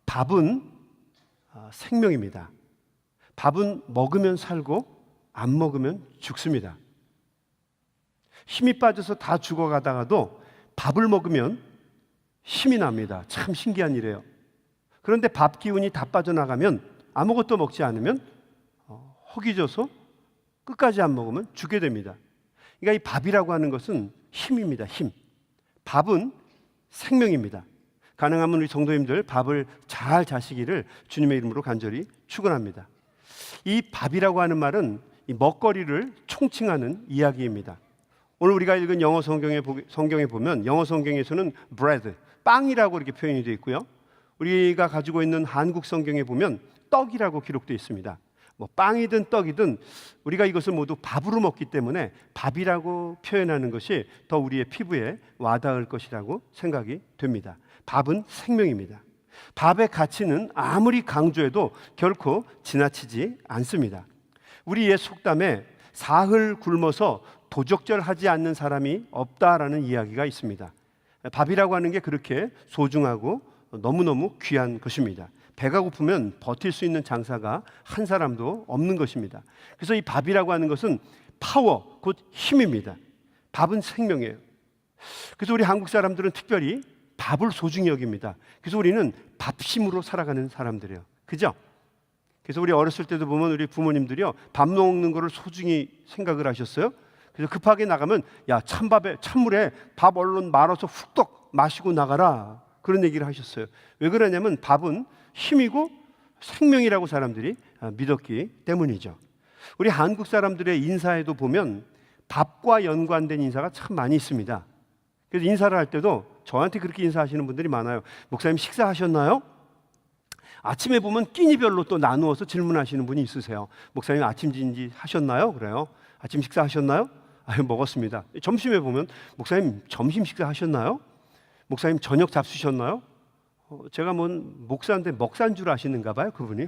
밥은 생명입니다. 밥은 먹으면 살고 안 먹으면 죽습니다. 힘이 빠져서 다 죽어가다가도 밥을 먹으면 힘이 납니다. 참 신기한 일이에요. 그런데 밥 기운이 다 빠져나가면 아무것도 먹지 않으면 허기져서 끝까지 안 먹으면 죽게 됩니다. 그러니까 이 밥이라고 하는 것은 힘입니다. 힘. 밥은 생명입니다. 가능하면 우리 성도님들 밥을 잘 자시기를 주님의 이름으로 간절히 축원합니다. 이 밥이라고 하는 말은 이 먹거리를 총칭하는 이야기입니다. 오늘 우리가 읽은 영어 성경에 보면 영어 성경에서는 bread, 빵이라고 이렇게 표현이 되어 있고요. 우리가 가지고 있는 한국 성경에 보면 떡이라고 기록되어 있습니다. 빵이든 떡이든 우리가 이것을 모두 밥으로 먹기 때문에 밥이라고 표현하는 것이 더 우리의 피부에 와닿을 것이라고 생각이 됩니다. 밥은 생명입니다. 밥의 가치는 아무리 강조해도 결코 지나치지 않습니다. 우리 옛 속담에 사흘 굶어서 도적절하지 않는 사람이 없다라는 이야기가 있습니다. 밥이라고 하는 게 그렇게 소중하고 너무너무 귀한 것입니다. 배가 고프면 버틸 수 있는 장사가 한 사람도 없는 것입니다. 그래서 이 밥이라고 하는 것은 파워, 곧 힘입니다. 밥은 생명이에요. 그래서 우리 한국 사람들은 특별히 밥을 소중히 여깁니다. 그래서 우리는 밥심으로 살아가는 사람들이에요. 그죠? 그래서 우리 어렸을 때도 보면 우리 부모님들이요, 밥 먹는 거를 소중히 생각을 하셨어요. 그래서 급하게 나가면 야, 찬물에 밥 얼른 말아서 훅떡 마시고 나가라, 그런 얘기를 하셨어요. 왜 그러냐면 밥은 힘이고 생명이라고 사람들이 믿었기 때문이죠. 우리 한국 사람들의 인사에도 보면 밥과 연관된 인사가 참 많이 있습니다. 그래서 인사를 할 때도 저한테 그렇게 인사하시는 분들이 많아요. 목사님 식사하셨나요? 아침에 보면 끼니별로 또 나누어서 질문하시는 분이 있으세요. 목사님 아침 진지 하셨나요? 그래요. 아침 식사하셨나요? 아유, 먹었습니다. 점심에 보면 목사님 점심 식사하셨나요? 목사님 저녁 잡수셨나요? 제가 목사인데 먹산 줄 아시는가 봐요, 그분이.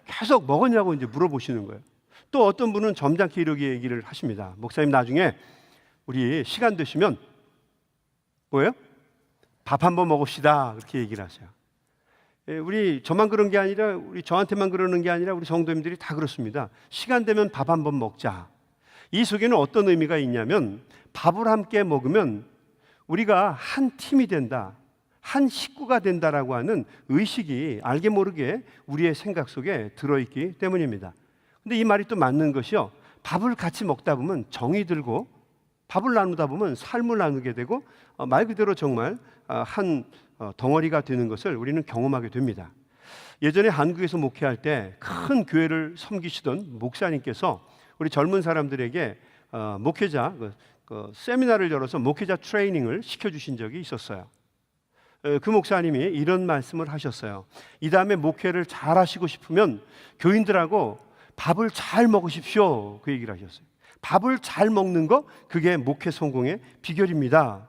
계속 먹었냐고 이제 물어보시는 거예요. 또 어떤 분은 점잖게 이렇게 얘기를 하십니다. 목사님 나중에 우리 시간 되시면 뭐예요? 밥 한번 먹읍시다, 그렇게 얘기를 하세요. 우리 저만 그런 게 아니라 우리 저한테만 그러는 게 아니라 우리 성도님들이 다 그렇습니다. 시간 되면 밥 한번 먹자. 이 속에는 어떤 의미가 있냐면 밥을 함께 먹으면 우리가 한 팀이 된다, 한 식구가 된다라고 하는 의식이 알게 모르게 우리의 생각 속에 들어있기 때문입니다. 근데 이 말이 또 맞는 것이요, 밥을 같이 먹다 보면 정이 들고 밥을 나누다 보면 삶을 나누게 되고 말 그대로 정말 한 덩어리가 되는 것을 우리는 경험하게 됩니다. 예전에 한국에서 목회할 때 큰 교회를 섬기시던 목사님께서 우리 젊은 사람들에게 목회자 세미나를 열어서 목회자 트레이닝을 시켜주신 적이 있었어요. 그 목사님이 이런 말씀을 하셨어요. 이 다음에 목회를 잘 하시고 싶으면 교인들하고 밥을 잘 먹으십시오, 그 얘기를 하셨어요. 밥을 잘 먹는 거, 그게 목회 성공의 비결입니다.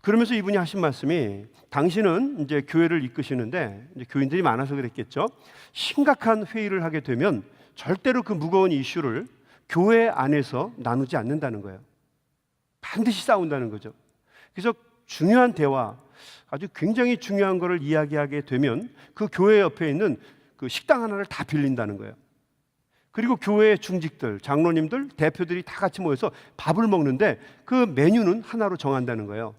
그러면서 이분이 하신 말씀이, 당신은 이제 교회를 이끄시는데 이제 교인들이 많아서 그랬겠죠. 심각한 회의를 하게 되면 절대로 그 무거운 이슈를 교회 안에서 나누지 않는다는 거예요. 반드시 싸운다는 거죠. 그래서 중요한 대화, 아주 굉장히 중요한 거를 이야기하게 되면 그 교회 옆에 있는 그 식당 하나를 다 빌린다는 거예요. 그리고 교회의 중직들, 장로님들, 대표들이 다 같이 모여서 밥을 먹는데 그 메뉴는 하나로 정한다는 거예요.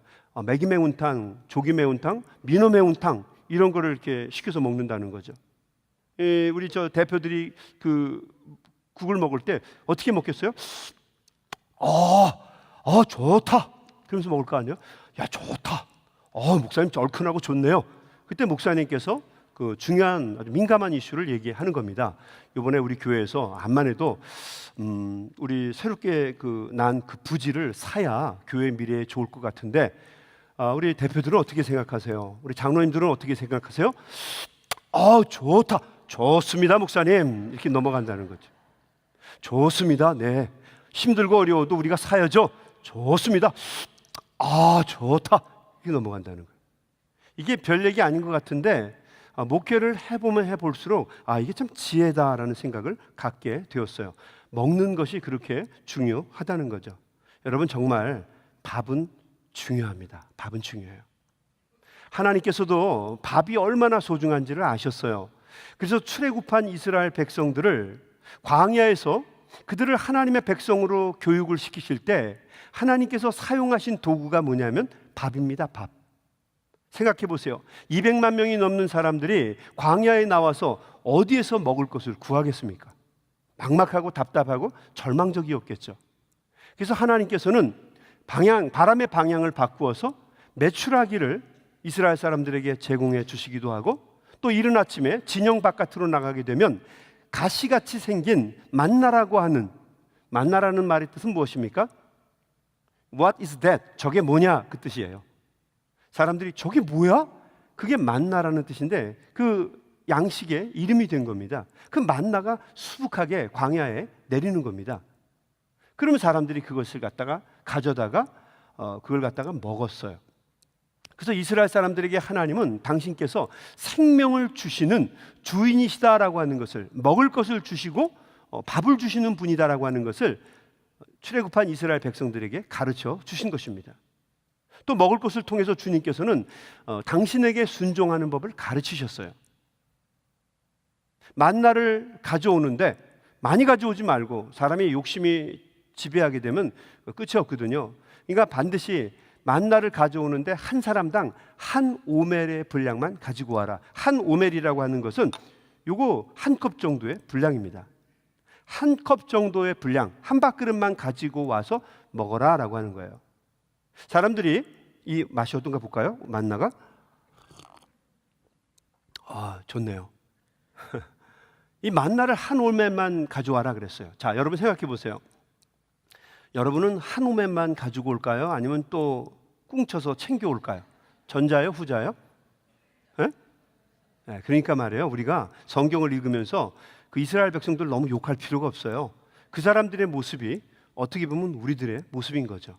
매기 매운탕, 조기 매운탕, 민어 매운탕, 이런 거를 이렇게 시켜서 먹는다는 거죠. 우리 저 대표들이 그 국을 먹을 때 어떻게 먹겠어요? 좋다, 그러면서 먹을 거 아니에요? 야, 좋다. 목사님 얼큰하고 좋네요. 그때 목사님께서 그 중요한 아주 민감한 이슈를 얘기하는 겁니다. 이번에 우리 교회에서 암만 해도 우리 새롭게 난 그 부지를 사야 교회 미래에 좋을 것 같은데 우리 대표들은 어떻게 생각하세요? 우리 장로님들은 어떻게 생각하세요? 좋다, 좋습니다 목사님, 이렇게 넘어간다는 거죠. 좋습니다, 네, 힘들고 어려워도 우리가 사야죠. 좋습니다, 좋다, 이렇게 넘어간다는 거예요. 이게 별 얘기 아닌 것 같은데 목회를 해보면 해볼수록 이게 참 지혜다라는 생각을 갖게 되었어요. 먹는 것이 그렇게 중요하다는 거죠. 여러분, 정말 밥은 중요합니다. 밥은 중요해요. 하나님께서도 밥이 얼마나 소중한지를 아셨어요. 그래서 출애굽한 이스라엘 백성들을 광야에서 그들을 하나님의 백성으로 교육을 시키실 때 하나님께서 사용하신 도구가 뭐냐면 밥입니다. 밥. 생각해 보세요. 200만 명이 넘는 사람들이 광야에 나와서 어디에서 먹을 것을 구하겠습니까? 막막하고 답답하고 절망적이었겠죠. 그래서 하나님께서는 바람의 방향을 바꾸어서 메추라기를 이스라엘 사람들에게 제공해 주시기도 하고, 또 이른 아침에 진영 바깥으로 나가게 되면 가시같이 생긴 만나라고 하는, 만나라는 말의 뜻은 무엇입니까? What is that? 저게 뭐냐 그 뜻이에요. 사람들이 저게 뭐야? 그게 만나라는 뜻인데 그 양식의 이름이 된 겁니다. 그 만나가 수북하게 광야에 내리는 겁니다. 그러면 사람들이 그것을 갖다가 가져다가 그걸 갖다가 먹었어요. 그래서 이스라엘 사람들에게 하나님은 당신께서 생명을 주시는 주인이시다라고 하는 것을, 먹을 것을 주시고 밥을 주시는 분이다라고 하는 것을 출애굽한 이스라엘 백성들에게 가르쳐 주신 것입니다. 또 먹을 것을 통해서 주님께서는 당신에게 순종하는 법을 가르치셨어요. 만나를 가져오는데 많이 가져오지 말고, 사람이 욕심이 지배하게 되면 끝이 없거든요. 그러니까 반드시 만나를 가져오는데 한 사람당 한 오멜의 분량만 가지고 와라. 한 오멜이라고 하는 것은 요거 한 컵 정도의 분량입니다. 한 컵 정도의 분량, 한 밥그릇만 가지고 와서 먹어라 라고 하는 거예요. 사람들이 이 맛이 어떤가 볼까요? 만나가 좋네요. 이 만나를 한 오멜만 가져와라 그랬어요. 자, 여러분 생각해 보세요. 여러분은 한 오멜만 가지고 올까요? 아니면 또 꿍쳐서 챙겨 올까요? 전자요, 후자요? 네? 네, 그러니까 말이에요. 우리가 성경을 읽으면서 그 이스라엘 백성들 너무 욕할 필요가 없어요. 그 사람들의 모습이 어떻게 보면 우리들의 모습인 거죠.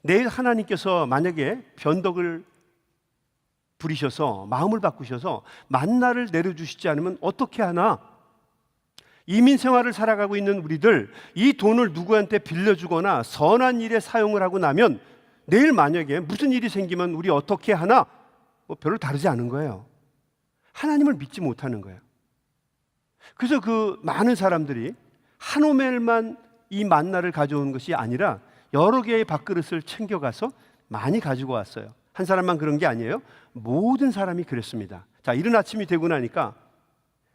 내일 하나님께서 만약에 변덕을 부리셔서 마음을 바꾸셔서 만나를 내려주시지 않으면 어떻게 하나? 이민 생활을 살아가고 있는 우리들, 이 돈을 누구한테 빌려주거나 선한 일에 사용을 하고 나면 내일 만약에 무슨 일이 생기면 우리 어떻게 하나? 별로 다르지 않은 거예요. 하나님을 믿지 못하는 거예요. 그래서 그 많은 사람들이 한 오멜만 이 만나를 가져온 것이 아니라 여러 개의 밥그릇을 챙겨가서 많이 가지고 왔어요. 한 사람만 그런 게 아니에요. 모든 사람이 그랬습니다. 자, 이른 아침이 되고 나니까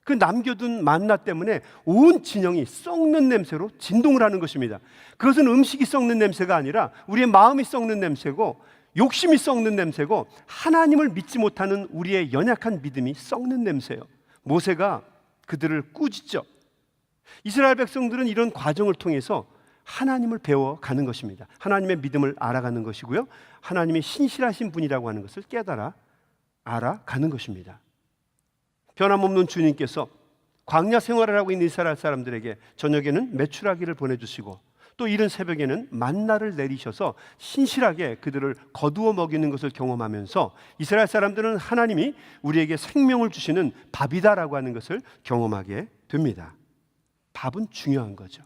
그 남겨둔 만나 때문에 온 진영이 썩는 냄새로 진동을 하는 것입니다. 그것은 음식이 썩는 냄새가 아니라 우리의 마음이 썩는 냄새고, 욕심이 썩는 냄새고, 하나님을 믿지 못하는 우리의 연약한 믿음이 썩는 냄새예요. 모세가 그들을 꾸짖죠. 이스라엘 백성들은 이런 과정을 통해서 하나님을 배워가는 것입니다. 하나님의 믿음을 알아가는 것이고요, 하나님이 신실하신 분이라고 하는 것을 깨달아 알아가는 것입니다. 변함없는 주님께서 광야 생활을 하고 있는 이스라엘 사람들에게 저녁에는 메추라기를 보내주시고, 또 이른 새벽에는 만나를 내리셔서 신실하게 그들을 거두어 먹이는 것을 경험하면서 이스라엘 사람들은 하나님이 우리에게 생명을 주시는 밥이다라고 하는 것을 경험하게 됩니다. 밥은 중요한 거죠.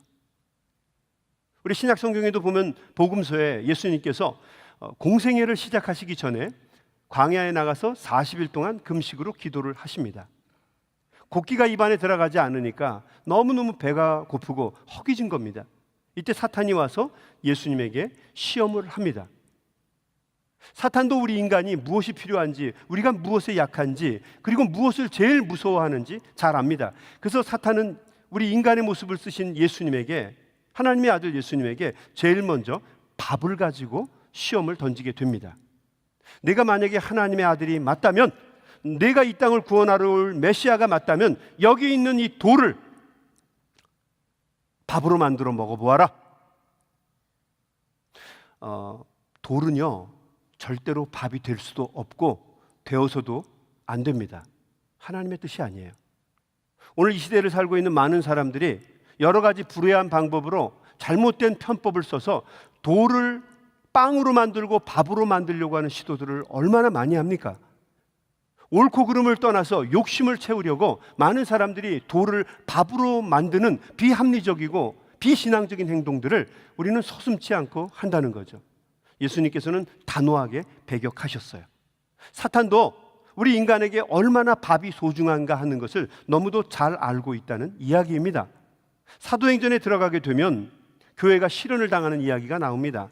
우리 신약 성경에도 보면 복음서에 예수님께서 공생애를 시작하시기 전에 광야에 나가서 40일 동안 금식으로 기도를 하십니다. 곡기가 입안에 들어가지 않으니까 너무너무 배가 고프고 허기진 겁니다. 이때 사탄이 와서 예수님에게 시험을 합니다. 사탄도 우리 인간이 무엇이 필요한지, 우리가 무엇에 약한지, 그리고 무엇을 제일 무서워하는지 잘 압니다. 그래서 사탄은 우리 인간의 모습을 쓰신 예수님에게, 하나님의 아들 예수님에게 제일 먼저 밥을 가지고 시험을 던지게 됩니다. 내가 만약에 하나님의 아들이 맞다면, 내가 이 땅을 구원하러 올 메시아가 맞다면 여기 있는 이 돌을 밥으로 만들어 먹어보아라. 돌은요 절대로 밥이 될 수도 없고 되어서도 안 됩니다. 하나님의 뜻이 아니에요. 오늘 이 시대를 살고 있는 많은 사람들이 여러 가지 불의한 방법으로 잘못된 편법을 써서 돌을 빵으로 만들고 밥으로 만들려고 하는 시도들을 얼마나 많이 합니까? 옳고 그름을 떠나서 욕심을 채우려고 많은 사람들이 돌을 밥으로 만드는 비합리적이고 비신앙적인 행동들을 우리는 서슴지 않고 한다는 거죠. 예수님께서는 단호하게 배격하셨어요. 사탄도 우리 인간에게 얼마나 밥이 소중한가 하는 것을 너무도 잘 알고 있다는 이야기입니다. 사도행전에 들어가게 되면 교회가 실현을 당하는 이야기가 나옵니다.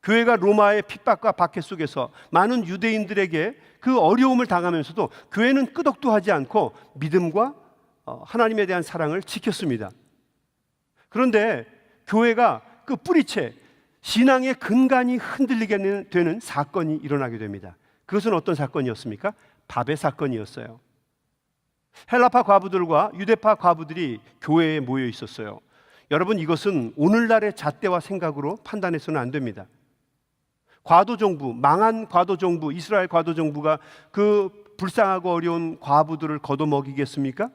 교회가 로마의 핍박과 박해 속에서 많은 유대인들에게 그 어려움을 당하면서도 교회는 끄덕도 하지 않고 믿음과 하나님에 대한 사랑을 지켰습니다. 그런데 교회가 그 뿌리채 신앙의 근간이 흔들리게 되는 사건이 일어나게 됩니다. 그것은 어떤 사건이었습니까? 밥의 사건이었어요. 헬라파 과부들과 유대파 과부들이 교회에 모여 있었어요. 여러분, 이것은 오늘날의 잣대와 생각으로 판단해서는 안 됩니다. 과도정부, 망한 과도정부, 이스라엘 과도정부가 그 불쌍하고 어려운 과부들을 걷어먹이겠습니까?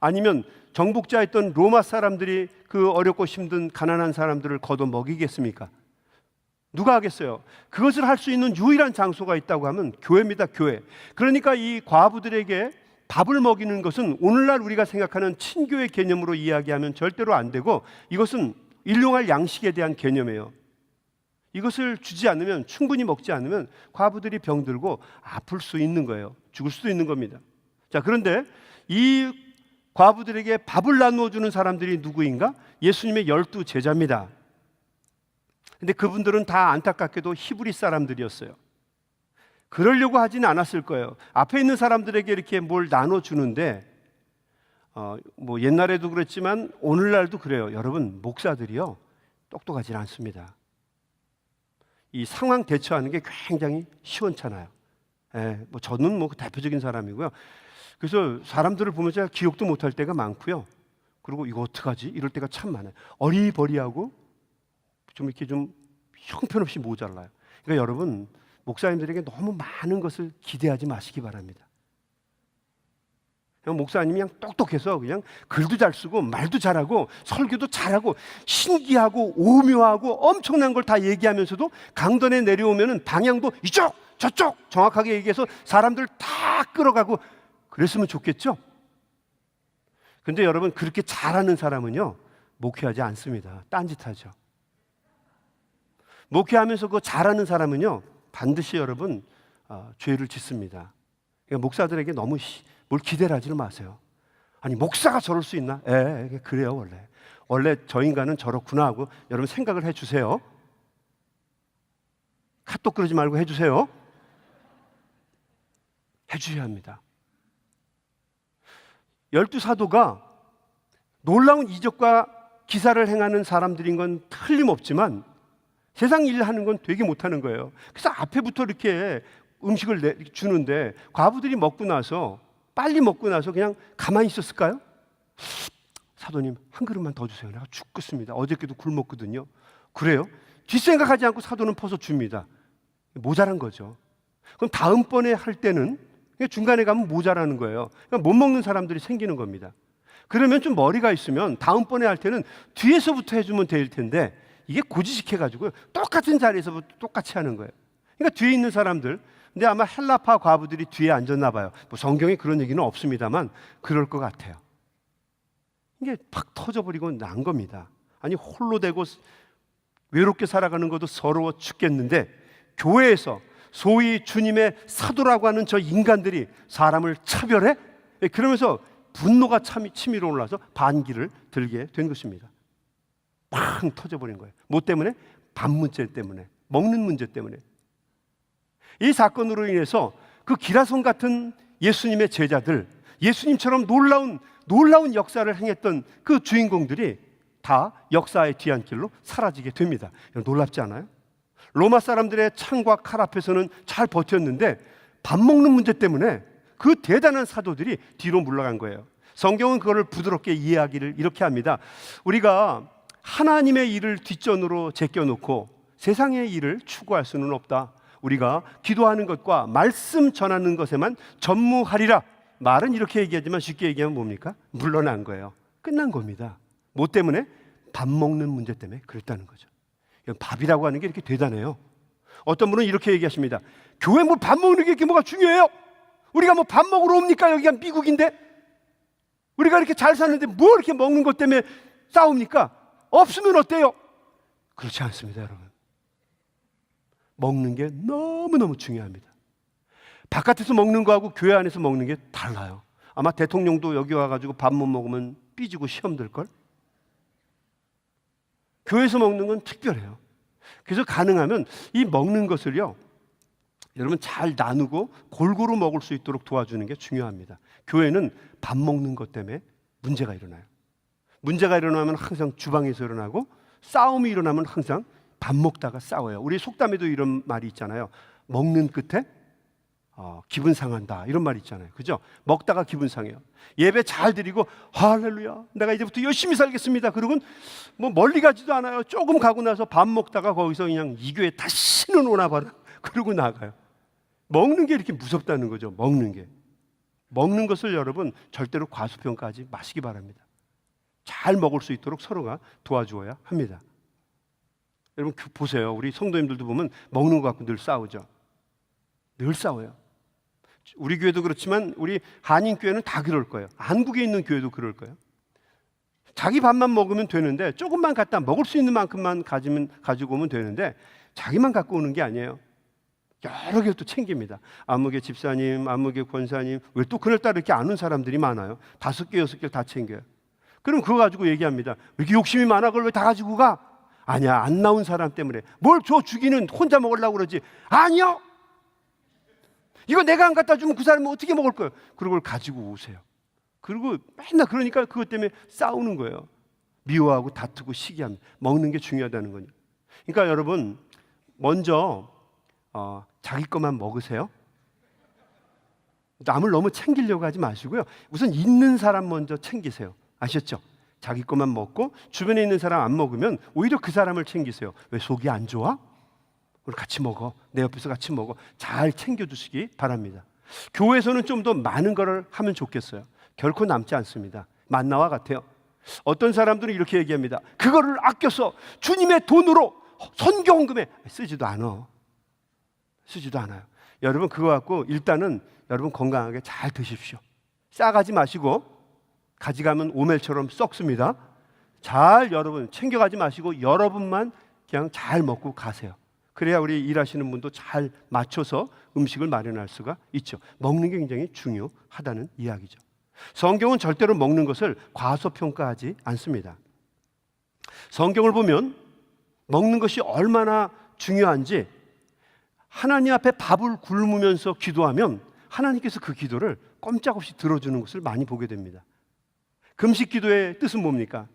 아니면 정복자였던 로마 사람들이 그 어렵고 힘든 가난한 사람들을 걷어먹이겠습니까? 누가 하겠어요? 그것을 할 수 있는 유일한 장소가 있다고 하면 교회입니다. 교회. 그러니까 이 과부들에게 밥을 먹이는 것은 오늘날 우리가 생각하는 친교의 개념으로 이야기하면 절대로 안 되고, 이것은 일용할 양식에 대한 개념이에요. 이것을 주지 않으면, 충분히 먹지 않으면 과부들이 병들고 아플 수 있는 거예요. 죽을 수도 있는 겁니다. 자, 그런데 이 과부들에게 밥을 나누어 주는 사람들이 누구인가? 예수님의 12 제자입니다. 근데 그분들은 다 안타깝게도 히브리 사람들이었어요. 그러려고 하지는 않았을 거예요. 앞에 있는 사람들에게 이렇게 뭘 나눠주는데 뭐 옛날에도 그랬지만 오늘날도 그래요. 여러분, 목사들이요 똑똑하지 않습니다. 이 상황 대처하는 게 굉장히 시원찮아요. 뭐 저는 뭐 대표적인 사람이고요. 그래서 사람들을 보면 제가 기억도 못할 때가 많고요. 그리고 이거 어떡하지? 이럴 때가 참 많아요. 어리버리하고 좀 이렇게 좀 형편없이 모자라요. 그러니까 여러분, 목사님들에게 너무 많은 것을 기대하지 마시기 바랍니다. 그냥 목사님이 그냥 똑똑해서 그냥 글도 잘 쓰고 말도 잘하고 설교도 잘하고 신기하고 오묘하고 엄청난 걸 다 얘기하면서도 강단에 내려오면은 방향도 이쪽 저쪽 정확하게 얘기해서 사람들 다 끌어가고 그랬으면 좋겠죠? 근데 여러분, 그렇게 잘하는 사람은요 목회하지 않습니다. 딴짓하죠. 목회하면서 그 잘하는 사람은요 반드시 여러분 죄를 짓습니다. 그러니까 목사들에게 너무 뭘 기대를 하지는 마세요. 아니, 목사가 저럴 수 있나? 그래요. 원래 저 인간은 저렇구나 하고 여러분 생각을 해주세요. 카톡 그러지 말고 해주세요. 해주셔야 합니다. 12 사도가 놀라운 이적과 기사를 행하는 사람들인 건 틀림없지만 세상 일 하는 건 되게 못하는 거예요. 그래서 앞에부터 이렇게 음식을 주는데 과부들이 먹고 나서 빨리 먹고 나서 그냥 가만히 있었을까요? 사도님, 한 그릇만 더 주세요. 내가 죽겠습니다. 어저께도 굶었거든요. 그래요? 뒷생각하지 않고 사도는 퍼서 줍니다. 모자란 거죠. 그럼 다음번에 할 때는 중간에 가면 모자라는 거예요. 그러니까 못 먹는 사람들이 생기는 겁니다. 그러면 좀 머리가 있으면 다음번에 할 때는 뒤에서부터 해주면 될 텐데 이게 고지식해가지고 똑같은 자리에서부터 똑같이 하는 거예요. 그러니까 뒤에 있는 사람들, 근데 아마 헬라파 과부들이 뒤에 앉았나 봐요. 뭐 성경에 그런 얘기는 없습니다만 그럴 것 같아요. 이게 팍 터져버리고 난 겁니다. 아니, 홀로 되고 외롭게 살아가는 것도 서러워 죽겠는데 교회에서 소위 주님의 사도라고 하는 저 인간들이 사람을 차별해? 그러면서 분노가 치밀어 올라서 반기를 들게 된 것입니다. 팡 터져버린 거예요. 뭐 때문에? 밥 문제 때문에, 먹는 문제 때문에. 이 사건으로 인해서 그 기라손 같은 예수님의 제자들, 예수님처럼 놀라운 역사를 행했던 그 주인공들이 다 역사의 뒤안길로 사라지게 됩니다. 놀랍지 않아요? 로마 사람들의 창과 칼 앞에서는 잘 버텼는데 밥 먹는 문제 때문에 그 대단한 사도들이 뒤로 물러간 거예요. 성경은 그거를 부드럽게 이해하기를 이렇게 합니다. 우리가 하나님의 일을 뒷전으로 제껴놓고 세상의 일을 추구할 수는 없다. 우리가 기도하는 것과 말씀 전하는 것에만 전무하리라. 말은 이렇게 얘기하지만 쉽게 얘기하면 뭡니까? 물러난 거예요. 끝난 겁니다. 뭐 때문에? 밥 먹는 문제 때문에 그랬다는 거죠. 밥이라고 하는 게 이렇게 대단해요. 어떤 분은 이렇게 얘기하십니다. 교회 뭐 밥 먹는 게 이렇게 뭐가 중요해요? 우리가 뭐 밥 먹으러 옵니까? 여기가 미국인데 우리가 이렇게 잘 사는데 뭐 이렇게 먹는 것 때문에 싸웁니까? 없으면 어때요? 그렇지 않습니다, 여러분. 먹는 게 너무너무 중요합니다. 바깥에서 먹는 거하고 교회 안에서 먹는 게 달라요. 아마 대통령도 여기 와가지고 밥 못 먹으면 삐지고 시험 들걸? 교회에서 먹는 건 특별해요. 그래서 가능하면 이 먹는 것을요, 여러분 잘 나누고 골고루 먹을 수 있도록 도와주는 게 중요합니다. 교회는 밥 먹는 것 때문에 문제가 일어나요. 문제가 일어나면 항상 주방에서 일어나고, 싸움이 일어나면 항상 밥 먹다가 싸워요. 우리 속담에도 이런 말이 있잖아요. 먹는 끝에 기분 상한다, 이런 말 있잖아요. 그죠? 먹다가 기분 상해요. 예배 잘 드리고 할렐루야, 내가 이제부터 열심히 살겠습니다, 그러고는 뭐 멀리 가지도 않아요. 조금 가고 나서 밥 먹다가 거기서 그냥 이 교회 다시는 오나 봐라, 그러고 나가요. 먹는 게 이렇게 무섭다는 거죠. 먹는 것을 여러분 절대로 과소평가하지 마시기 바랍니다. 잘 먹을 수 있도록 서로가 도와주어야 합니다. 여러분 보세요. 우리 성도님들도 보면 먹는 것 갖고 늘 싸우죠. 늘 싸워요. 우리 교회도 그렇지만 우리 한인교회는 다 그럴 거예요. 한국에 있는 교회도 그럴 거예요. 자기 밥만 먹으면 되는데, 조금만 갖다 먹을 수 있는 만큼만 가지고 오면 되는데, 자기만 갖고 오는 게 아니에요. 여러 개를 또 챙깁니다. 안무개 집사님, 안무개 권사님, 왜 또 그날따라 이렇게 아는 사람들이 많아요. 5개, 6개를 다 챙겨요. 그럼 그거 가지고 얘기합니다. 왜 이렇게 욕심이 많아? 그걸 왜 다 가지고 가? 아니야, 안 나온 사람 때문에. 뭘 줘 주기는 혼자 먹으려고 그러지. 아니요, 이거 내가 안 갖다 주면 그 사람은 어떻게 먹을 거예요? 그걸 가지고 오세요. 그리고 맨날 그러니까 그것 때문에 싸우는 거예요. 미워하고 다투고 시기합니다. 먹는 게 중요하다는 거죠. 그러니까 여러분, 먼저 자기 것만 먹으세요. 남을 너무 챙기려고 하지 마시고요. 우선 있는 사람 먼저 챙기세요. 아셨죠? 자기 것만 먹고 주변에 있는 사람 안 먹으면 오히려 그 사람을 챙기세요. 왜 속이 안 좋아? 우리 같이 먹어. 내 옆에서 같이 먹어. 잘 챙겨주시기 바랍니다. 교회에서는 좀 더 많은 걸 하면 좋겠어요. 결코 남지 않습니다. 만나와 같아요. 어떤 사람들은 이렇게 얘기합니다. 그거를 아껴서 주님의 돈으로 선교 헌금에 쓰지도 않아요. 여러분 그거 갖고 일단은 여러분 건강하게 잘 드십시오. 싸가지 마시고, 가져가면 오멜처럼 썩습니다. 잘 여러분 챙겨가지 마시고 여러분만 그냥 잘 먹고 가세요. 그래야 우리 일하시는 분도 잘 맞춰서 음식을 마련할 수가 있죠. 먹는 게 굉장히 중요하다는 이야기죠. 성경은 절대로 먹는 것을 과소평가하지 않습니다. 성경을 보면 먹는 것이 얼마나 중요한지, 하나님 앞에 밥을 굶으면서 기도하면 하나님께서 그 기도를 꼼짝없이 들어주는 것을 많이 보게 됩니다. 금식 기도의 뜻은 뭡니까?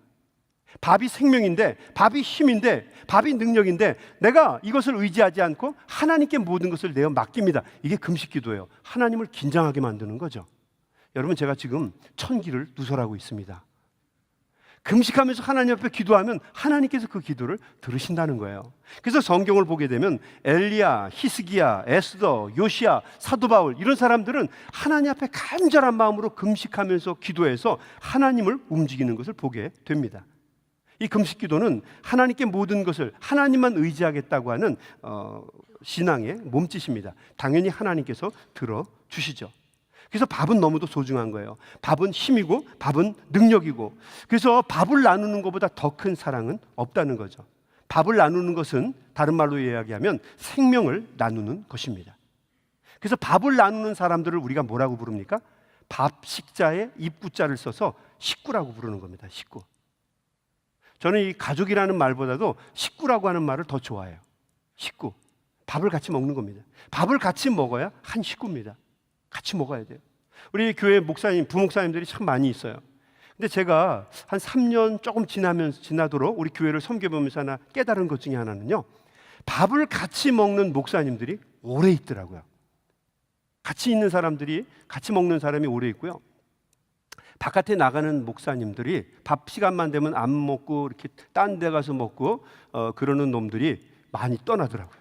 밥이 생명인데, 밥이 힘인데, 밥이 능력인데, 내가 이것을 의지하지 않고 하나님께 모든 것을 내어 맡깁니다. 이게 금식 기도예요. 하나님을 긴장하게 만드는 거죠. 여러분, 제가 지금 천기를 누설하고 있습니다. 금식하면서 하나님 앞에 기도하면 하나님께서 그 기도를 들으신다는 거예요. 그래서 성경을 보게 되면 엘리야, 히스기야, 에스더, 요시야, 사도 바울, 이런 사람들은 하나님 앞에 간절한 마음으로 금식하면서 기도해서 하나님을 움직이는 것을 보게 됩니다. 이 금식 기도는 하나님께 모든 것을 하나님만 의지하겠다고 하는 신앙의 몸짓입니다. 당연히 하나님께서 들어주시죠. 그래서 밥은 너무도 소중한 거예요. 밥은 힘이고 밥은 능력이고, 그래서 밥을 나누는 것보다 더 큰 사랑은 없다는 거죠. 밥을 나누는 것은 다른 말로 이야기하면 생명을 나누는 것입니다. 그래서 밥을 나누는 사람들을 우리가 뭐라고 부릅니까? 밥 식자에 입구자를 써서 식구라고 부르는 겁니다. 식구. 저는 이 가족이라는 말보다도 식구라고 하는 말을 더 좋아해요. 식구. 밥을 같이 먹는 겁니다. 밥을 같이 먹어야 한 식구입니다. 같이 먹어야 돼요. 우리 교회 목사님, 부목사님들이 참 많이 있어요. 근데 제가 한 3년 조금 지나도록 우리 교회를 섬겨보면서 하나 깨달은 것 중에 하나는요, 밥을 같이 먹는 목사님들이 오래 있더라고요. 같이 있는 사람들이, 같이 먹는 사람이 오래 있고요. 바깥에 나가는 목사님들이 밥 시간만 되면 안 먹고 이렇게 딴 데 가서 먹고 그러는 놈들이 많이 떠나더라고요.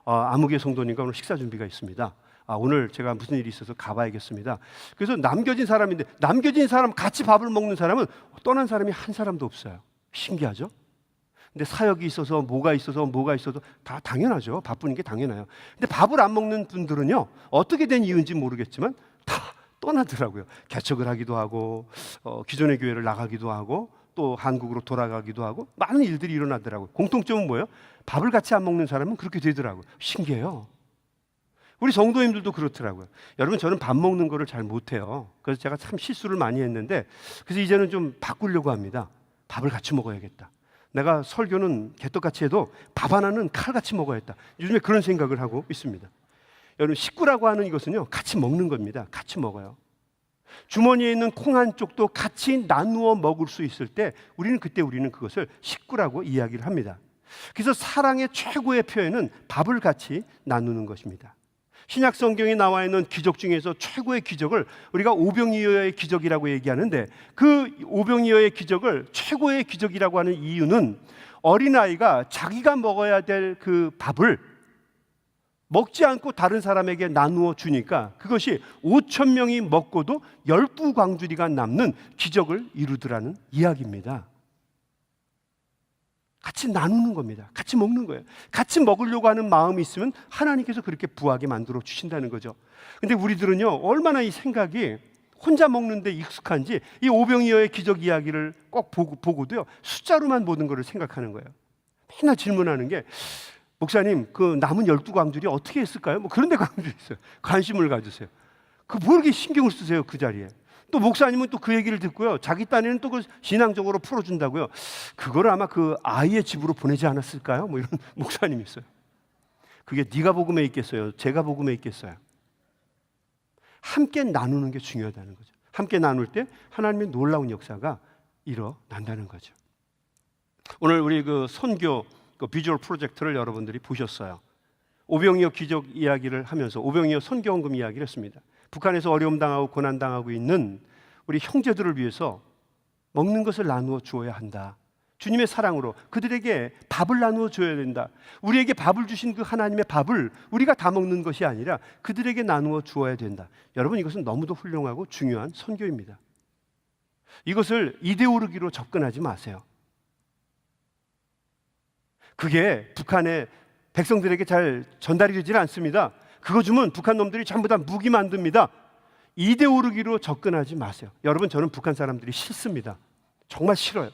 아무개 성도님과 오늘 식사 준비가 있습니다. 오늘 제가 무슨 일이 있어서 가봐야겠습니다. 그래서 남겨진 사람인데, 남겨진 사람, 같이 밥을 먹는 사람은 떠난 사람이 한 사람도 없어요. 신기하죠? 근데 사역이 있어서 뭐가 있어서 다 당연하죠. 바쁘는 게 당연해요. 근데 밥을 안 먹는 분들은요, 어떻게 된 이유인지 모르겠지만 다 떠나더라고요. 개척을 하기도 하고, 기존의 교회를 나가기도 하고, 또 한국으로 돌아가기도 하고, 많은 일들이 일어나더라고요. 공통점은 뭐예요? 밥을 같이 안 먹는 사람은 그렇게 되더라고요. 신기해요. 우리 성도님들도 그렇더라고요. 여러분, 저는 밥 먹는 거를 잘 못해요. 그래서 제가 참 실수를 많이 했는데, 그래서 이제는 좀 바꾸려고 합니다. 밥을 같이 먹어야겠다. 내가 설교는 개떡같이 해도 밥 하나는 칼같이 먹어야겠다. 요즘에 그런 생각을 하고 있습니다. 여러분, 식구라고 하는 이것은요, 같이 먹는 겁니다. 같이 먹어요. 주머니에 있는 콩 한 쪽도 같이 나누어 먹을 수 있을 때 우리는 그것을 식구라고 이야기를 합니다. 그래서 사랑의 최고의 표현은 밥을 같이 나누는 것입니다. 신약 성경에 나와 있는 기적 중에서 최고의 기적을 우리가 오병이어의 기적이라고 얘기하는데, 그 오병이어의 기적을 최고의 기적이라고 하는 이유는 어린아이가 자기가 먹어야 될 그 밥을 먹지 않고 다른 사람에게 나누어 주니까 그것이 5천 명이 먹고도 12광주리가 남는 기적을 이루더라는 이야기입니다. 같이 나누는 겁니다. 같이 먹는 거예요. 같이 먹으려고 하는 마음이 있으면 하나님께서 그렇게 부하게 만들어 주신다는 거죠. 근데 우리들은요, 얼마나 이 생각이 혼자 먹는데 익숙한지 이 오병이어의 기적 이야기를 꼭 보고도요, 숫자로만 모든 것을 생각하는 거예요. 맨날 질문하는 게, 목사님, 그 남은 12광주리 어떻게 했을까요? 뭐 그런 데 광주리 있어요. 관심을 가지세요. 그 뭐 이렇게 신경을 쓰세요, 그 자리에. 또 목사님은 또 그 얘기를 듣고요, 자기 딴에는 또 그 신앙적으로 풀어준다고요. 그걸 아마 그 아이의 집으로 보내지 않았을까요? 뭐 이런 목사님이 있어요. 그게 네가 복음에 있겠어요? 제가 복음에 있겠어요? 함께 나누는 게 중요하다는 거죠. 함께 나눌 때 하나님의 놀라운 역사가 일어난다는 거죠. 오늘 우리 그 선교 그 비주얼 프로젝트를 여러분들이 보셨어요. 오병이어 기적 이야기를 하면서 오병이어 선교헌금 이야기를 했습니다. 북한에서 어려움 당하고 고난 당하고 있는 우리 형제들을 위해서 먹는 것을 나누어 주어야 한다. 주님의 사랑으로 그들에게 밥을 나누어 줘야 된다. 우리에게 밥을 주신 그 하나님의 밥을 우리가 다 먹는 것이 아니라 그들에게 나누어 주어야 된다. 여러분, 이것은 너무도 훌륭하고 중요한 선교입니다. 이것을 이데올로기로 접근하지 마세요. 그게 북한의 백성들에게 잘 전달이 되질 않습니다. 그거 주면 북한 놈들이 전부 다 무기 만듭니다. 이데올로기로 접근하지 마세요. 여러분, 저는 북한 사람들이 싫습니다. 정말 싫어요.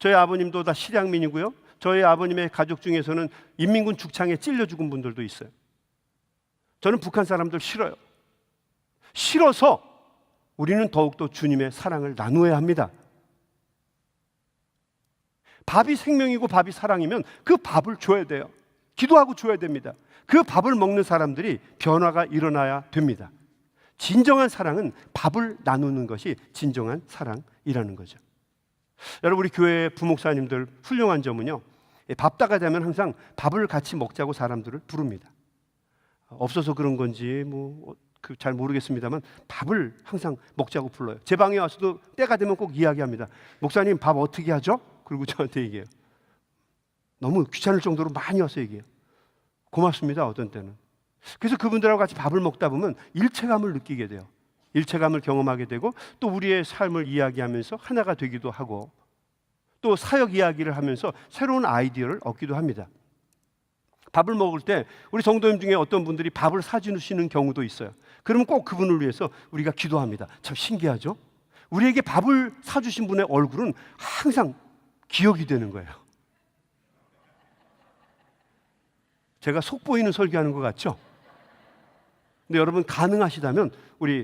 저희 아버님도 다 실향민이고요. 저희 아버님의 가족 중에서는 인민군 죽창에 찔려 죽은 분들도 있어요. 저는 북한 사람들 싫어요. 싫어서 우리는 더욱더 주님의 사랑을 나누어야 합니다. 밥이 생명이고 밥이 사랑이면 그 밥을 줘야 돼요. 기도하고 줘야 됩니다. 그 밥을 먹는 사람들이 변화가 일어나야 됩니다. 진정한 사랑은 밥을 나누는 것이 진정한 사랑이라는 거죠. 여러분, 우리 교회 부목사님들 훌륭한 점은요, 밥다가 되면 항상 밥을 같이 먹자고 사람들을 부릅니다. 없어서 그런 건지 잘 모르겠습니다만 밥을 항상 먹자고 불러요. 제 방에 와서도 때가 되면 꼭 이야기합니다. 목사님, 밥 어떻게 하죠? 그리고 저한테 얘기해요. 너무 귀찮을 정도로 많이 와서 얘기해요. 고맙습니다, 어떤 때는. 그래서 그분들하고 같이 밥을 먹다 보면 일체감을 느끼게 돼요. 일체감을 경험하게 되고 또 우리의 삶을 이야기하면서 하나가 되기도 하고 또 사역 이야기를 하면서 새로운 아이디어를 얻기도 합니다. 밥을 먹을 때 우리 성도님 중에 어떤 분들이 밥을 사주시는 경우도 있어요. 그러면 꼭 그분을 위해서 우리가 기도합니다. 참 신기하죠? 우리에게 밥을 사주신 분의 얼굴은 항상 기억이 되는 거예요. 제가 속 보이는 설교하는 것 같죠? 근데 여러분, 가능하시다면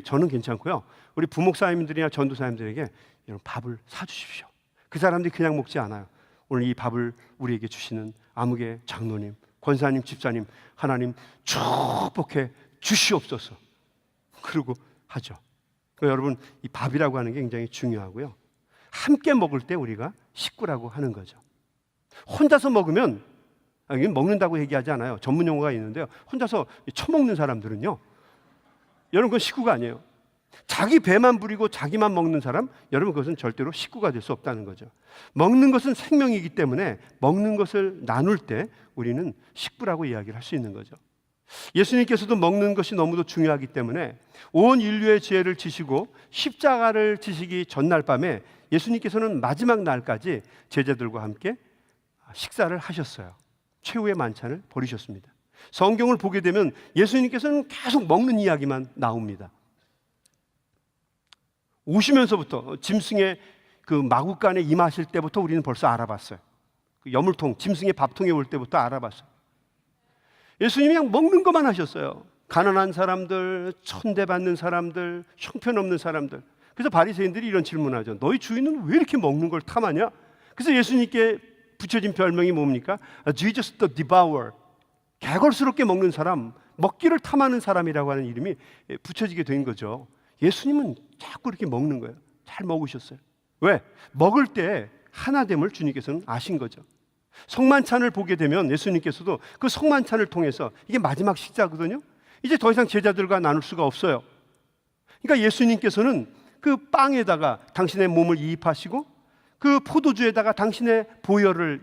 저는 괜찮고요, 우리 부목사님들이나 전도사님들에게 여러분 밥을 사주십시오. 그 사람들이 그냥 먹지 않아요. 오늘 이 밥을 우리에게 주시는 아무개 장로님, 권사님, 집사님, 하나님 축복해 주시옵소서. 그러고 하죠. 그러니까 여러분, 이 밥이라고 하는 게 굉장히 중요하고요, 함께 먹을 때 우리가 식구라고 하는 거죠. 혼자서 먹으면, 먹는다고 얘기하지 않아요. 전문 용어가 있는데요, 혼자서 처먹는 사람들은요, 여러분, 그건 식구가 아니에요. 자기 배만 부리고 자기만 먹는 사람, 여러분, 그것은 절대로 식구가 될 수 없다는 거죠. 먹는 것은 생명이기 때문에 먹는 것을 나눌 때 우리는 식구라고 이야기를 할 수 있는 거죠. 예수님께서도 먹는 것이 너무도 중요하기 때문에 온 인류의 죄를 지시고 십자가를 지시기 전날 밤에 예수님께서는 마지막 날까지 제자들과 함께 식사를 하셨어요. 최후의 만찬을 벌이셨습니다. 성경을 보게 되면 예수님께서는 계속 먹는 이야기만 나옵니다. 오시면서부터 짐승의 그 마구간에 임하실 때부터 우리는 벌써 알아봤어요. 그 여물통, 짐승의 밥통에 올 때부터 알아봤어요. 예수님이 그냥 먹는 것만 하셨어요. 가난한 사람들, 천대받는 사람들, 형편없는 사람들. 그래서 바리새인들이 이런 질문하죠. 너희 주인은 왜 이렇게 먹는 걸 탐하냐? 그래서 예수님께 붙여진 별명이 뭡니까? Jesus the Devourer. 개걸스럽게 먹는 사람, 먹기를 탐하는 사람이라고 하는 이름이 붙여지게 된 거죠. 예수님은 자꾸 이렇게 먹는 거예요. 잘 먹으셨어요. 왜? 먹을 때 하나됨을 주님께서는 아신 거죠. 성만찬을 보게 되면 예수님께서도 그 성만찬을 통해서 이게 마지막 식사거든요. 이제 더 이상 제자들과 나눌 수가 없어요. 그러니까 예수님께서는 그 빵에다가 당신의 몸을 이입하시고 그 포도주에다가 당신의 보혈을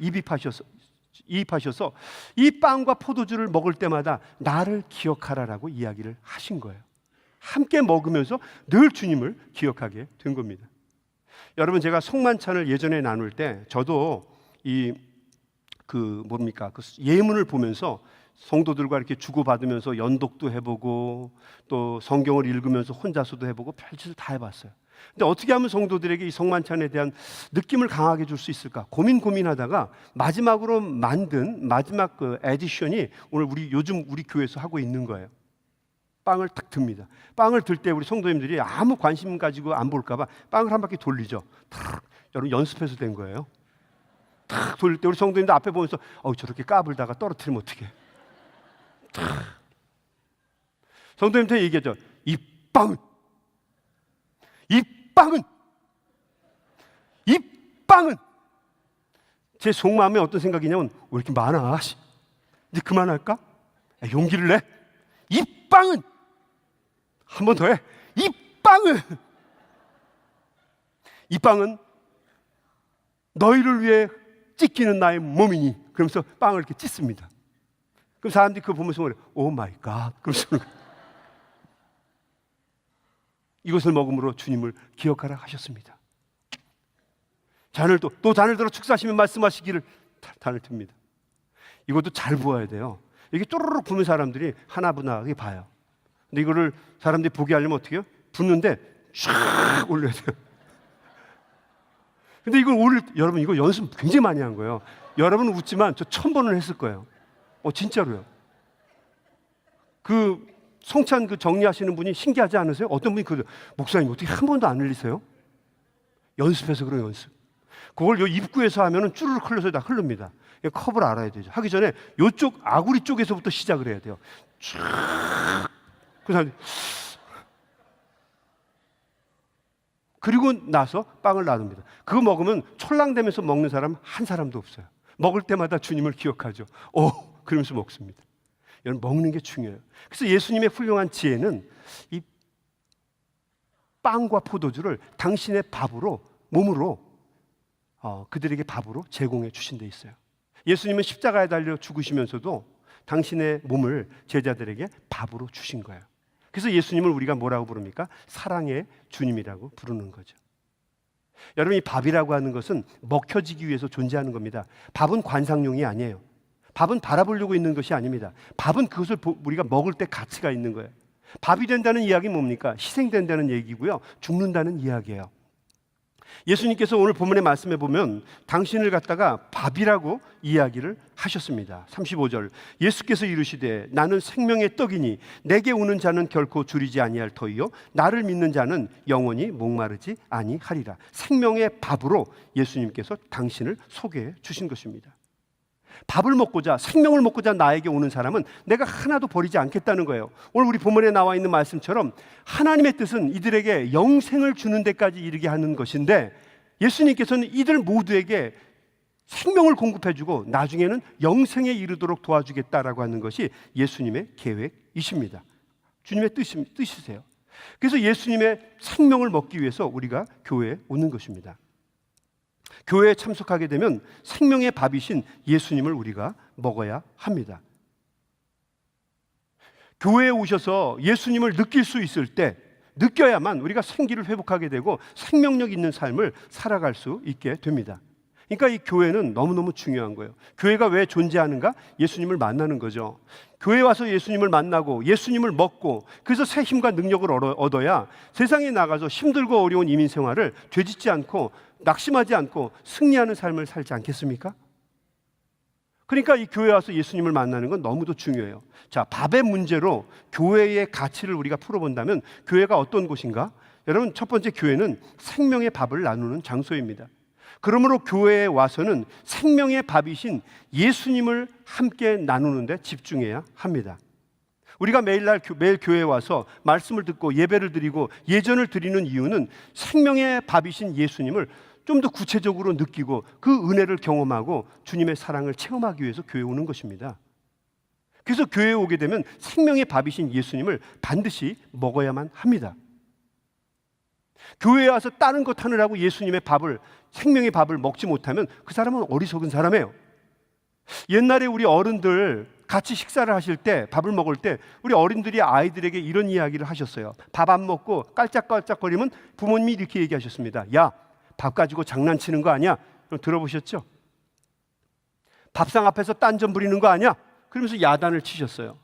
이입하셔서 이 빵과 포도주를 먹을 때마다 나를 기억하라라고 이야기를 하신 거예요. 함께 먹으면서 늘 주님을 기억하게 된 겁니다. 여러분, 제가 성만찬을 예전에 나눌 때 저도 그 예문을 보면서 성도들과 이렇게 주고받으면서 연독도 해보고 또 성경을 읽으면서 혼자서도 해보고 별짓을 다 해봤어요. 근데 어떻게 하면 성도들에게 이 성만찬에 대한 느낌을 강하게 줄 수 있을까 고민하다가 마지막으로 만든 마지막 그 에디션이 오늘 요즘 우리 교회에서 하고 있는 거예요. 빵을 탁 듭니다. 빵을 들 때 우리 성도님들이 아무 관심 가지고 안 볼까 봐 빵을 한 바퀴 돌리죠. 탁, 여러분 연습해서 된 거예요. 탁 돌릴 때 우리 성도님들 앞에 보면서 저렇게 까불다가 떨어뜨리면 어떡해. 탁. 성도님한테 얘기하죠. 이 빵은 제 속마음에 어떤 생각이냐면 왜 이렇게 많아? 이제 그만할까? 용기를 내. 이 빵은 한 번 더 해. 이 빵은 너희를 위해 찢기는 나의 몸이니. 그러면서 빵을 이렇게 찢습니다. 그럼 사람들이 그거 보면서 그래. 오 마이 갓. 그러면서 이것을 먹음으로 주님을 기억하라 하셨습니다. 잔을 또 잔을 들어 축사하시면 말씀하시기를 잔을 듭니다. 이것도 잘 부어야 돼요. 이게 쪼르륵 부는 사람들이 하나부나하게 봐요. 근데 이거를 사람들이 보게 하려면 어떻게 해요? 붓는데 쫙 올려야 돼요. 근데 여러분 이거 연습 굉장히 많이 한 거예요. 여러분은 웃지만 저 1000번을 했을 거예요. 진짜로요. 그 성찬 정리하시는 분이 신기하지 않으세요? 어떤 분이 목사님 어떻게 한 번도 안 흘리세요? 연습해서 그래요. 연습. 그걸 요 입구에서 하면은 쭈르륵 흘러서 다 흐릅니다. 컵을 알아야 되죠. 하기 전에 요쪽 아구리 쪽에서부터 시작을 해야 돼요. 쫙. 그리고 나서 빵을 나눕니다. 그거 먹으면 철랑대면서 먹는 사람 한 사람도 없어요. 먹을 때마다 주님을 기억하죠. 그러면서 먹습니다. 여러분, 먹는 게 중요해요. 그래서 예수님의 훌륭한 지혜는 이 빵과 포도주를 당신의 몸으로 그들에게 밥으로 제공해 주신 데 있어요. 예수님은 십자가에 달려 죽으시면서도 당신의 몸을 제자들에게 밥으로 주신 거예요. 그래서 예수님을 우리가 뭐라고 부릅니까? 사랑의 주님이라고 부르는 거죠. 여러분, 이 밥이라고 하는 것은 먹혀지기 위해서 존재하는 겁니다. 밥은 관상용이 아니에요. 밥은 바라보려고 있는 것이 아닙니다. 밥은 그것을 우리가 먹을 때 가치가 있는 거예요. 밥이 된다는 이야기는 뭡니까? 희생된다는 얘기고요. 죽는다는 이야기예요. 예수님께서 오늘 본문의 말씀에 보면 당신을 갖다가 밥이라고 이야기를 하셨습니다. 35절 예수께서 이르시되 나는 생명의 떡이니 내게 오는 자는 결코 줄이지 아니할 터이요 나를 믿는 자는 영원히 목마르지 아니하리라. 생명의 밥으로 예수님께서 당신을 소개해 주신 것입니다. 밥을 먹고자 생명을 먹고자 나에게 오는 사람은 내가 하나도 버리지 않겠다는 거예요. 오늘 우리 본문에 나와 있는 말씀처럼 하나님의 뜻은 이들에게 영생을 주는 데까지 이르게 하는 것인데 예수님께서는 이들 모두에게 생명을 공급해주고 나중에는 영생에 이르도록 도와주겠다라고 하는 것이 예수님의 계획이십니다. 주님의 뜻이세요. 그래서 예수님의 생명을 먹기 위해서 우리가 교회에 오는 것입니다. 교회에 참석하게 되면 생명의 밥이신 예수님을 우리가 먹어야 합니다. 교회에 오셔서 예수님을 느낄 수 있을 때 느껴야만 우리가 생기를 회복하게 되고 생명력 있는 삶을 살아갈 수 있게 됩니다. 그러니까 이 교회는 너무너무 중요한 거예요. 교회가 왜 존재하는가? 예수님을 만나는 거죠. 교회에 와서 예수님을 만나고 예수님을 먹고 그래서 새 힘과 능력을 얻어야 세상에 나가서 힘들고 어려운 이민 생활을 되짓지 않고 낙심하지 않고 승리하는 삶을 살지 않겠습니까? 그러니까 이 교회 와서 예수님을 만나는 건 너무도 중요해요. 자, 밥의 문제로 교회의 가치를 우리가 풀어본다면 교회가 어떤 곳인가? 여러분, 첫 번째, 교회는 생명의 밥을 나누는 장소입니다. 그러므로 교회에 와서는 생명의 밥이신 예수님을 함께 나누는 데 집중해야 합니다. 우리가 매일 교회에 와서 말씀을 듣고 예배를 드리고 예전을 드리는 이유는 생명의 밥이신 예수님을 좀 더 구체적으로 느끼고 그 은혜를 경험하고 주님의 사랑을 체험하기 위해서 교회에 오는 것입니다. 그래서 교회에 오게 되면 생명의 밥이신 예수님을 반드시 먹어야만 합니다. 교회에 와서 다른 것 하느라고 예수님의 밥을, 생명의 밥을 먹지 못하면 그 사람은 어리석은 사람이에요. 옛날에 우리 어른들 같이 식사를 하실 때, 밥을 먹을 때 우리 어른들이 아이들에게 이런 이야기를 하셨어요. 밥 안 먹고 깔짝깔짝거리면 부모님이 이렇게 얘기하셨습니다. 야, 밥 가지고 장난치는 거 아니야? 그럼 들어보셨죠? 밥상 앞에서 딴전 부리는 거 아니야? 그러면서 야단을 치셨어요.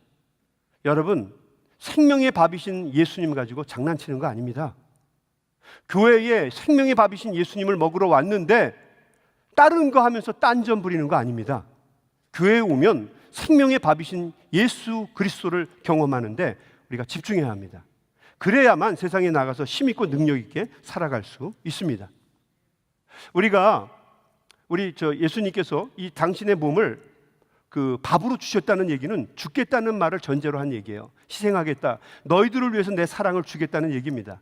여러분, 생명의 밥이신 예수님 가지고 장난치는 거 아닙니다. 교회에 생명의 밥이신 예수님을 먹으러 왔는데 다른 거 하면서 딴전 부리는 거 아닙니다. 교회에 오면 생명의 밥이신 예수 그리스도를 경험하는데 우리가 집중해야 합니다. 그래야만 세상에 나가서 힘있고 능력 있게 살아갈 수 있습니다. 우리 예수님께서 이 당신의 몸을 그 밥으로 주셨다는 얘기는 죽겠다는 말을 전제로 한 얘기예요. 희생하겠다, 너희들을 위해서 내 사랑을 주겠다는 얘기입니다.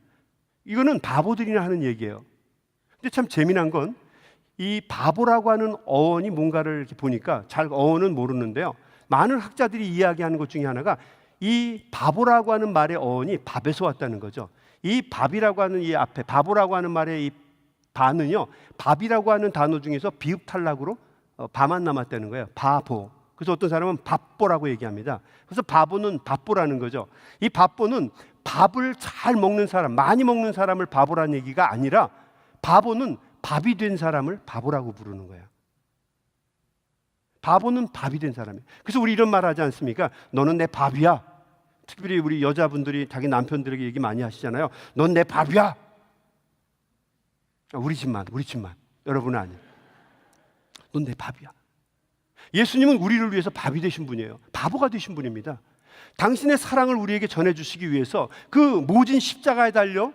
이거는 바보들이나 하는 얘기예요. 근데 참 재미난 건 이 바보라고 하는 어원이 뭔가를 이렇게 보니까 잘 어원은 모르는데요, 많은 학자들이 이야기하는 것 중에 하나가 이 바보라고 하는 말의 어원이 밥에서 왔다는 거죠. 이 밥이라고 하는 이 앞에 바보라고 하는 말의 이 바는요, 밥이라고 하는 단어 중에서 비읍 탈락으로 바만 남았다는 거예요. 바보. 그래서 어떤 사람은 밥보라고 얘기합니다. 그래서 바보는 밥보라는 거죠. 이 밥보는 밥을 잘 먹는 사람, 많이 먹는 사람을 바보라는 얘기가 아니라 바보는 밥이 된 사람을 바보라고 부르는 거예요. 바보는 밥이 된 사람이에요. 그래서 우리 이런 말 하지 않습니까? 너는 내 밥이야. 특별히 우리 여자분들이 자기 남편들에게 얘기 많이 하시잖아요. 넌 내 밥이야. 우리 집만. 여러분은 아니에요. 넌 내 밥이야. 예수님은 우리를 위해서 밥이 되신 분이에요. 바보가 되신 분입니다. 당신의 사랑을 우리에게 전해주시기 위해서 그 모진 십자가에 달려